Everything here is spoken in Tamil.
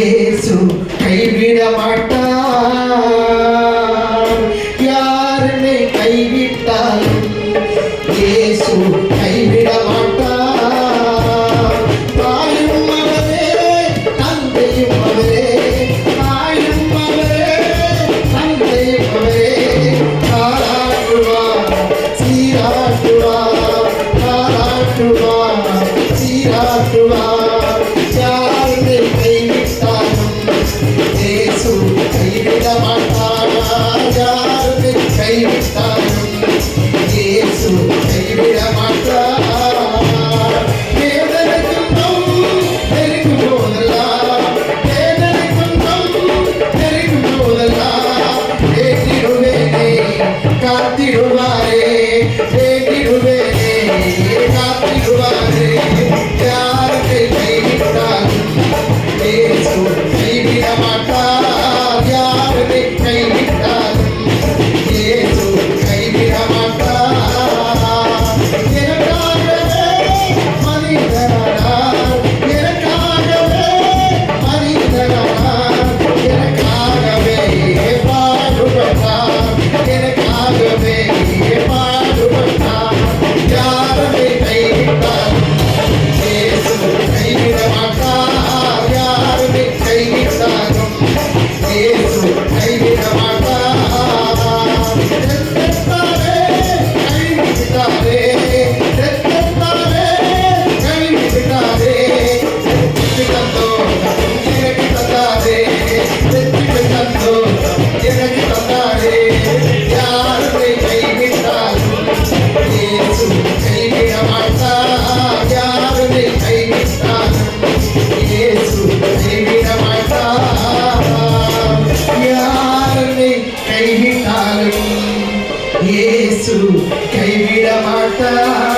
இயேசு கைவிட மாட்டார். யார் என்னை கைவிட்டாலும் இயேசு கைவிட மாட்டார். தாயும் அவரே, தந்தையும் அவரே, தாயும் அவரே, தந்தையும் அவரே. தாராட்டுவார், சீராட்டுவார், தாராட்டுவார், சீராட்டுவார். யாரை கைவிட்டாலும் இயேசு கைவிட மாட்டார். யாரை கைவிட்டாலும் இயேசு கைவிட மாட்டார். வேதனை துன்பம் நெருங்கும் போதெல்லாம், வேதனை துன்பம் நெருங்கும் போதெல்லாம் வேண்டிடுவேனே, காத்திடுவாரே, வேண்டிடுவேனே, காத்திடுவாரே. யாரை கைவிட்டாலும் இயேசு கைவிட மாட்டார். யாரை கைவிட்டாலும் இயேசு கைவிட மாட்டார். எனக்காகவே மனிதனானார், எனக்காகவே மனிதனானார், எனக்காகவே பாடுபட்டார், எனக்காகவே பாடுபட்டார். யாரை கைவிட்டாலும் இயேசு கைவிட மாட்டார். யாரை கைவிட்டாலும் இயேசு கைவிட மாட்டார். ரத்தத்தாலே கைவிட்டாரே, ரத்தத்தாலே கைவிட்டாரே. வெற்றி தந்தோம் எனக்கு தந்தாரே, வெற்றி தந்தோம் எனக்கு தந்தாரே. யாரை கைவிட்டாலும் இயேசு கைவிட மாட்டார். யாரை கைவிட்டாலும் இயேசு கைவிட மாட்டார். யாரை கைவிட்டாலும் இயேசு கைவிட மாட்டார்.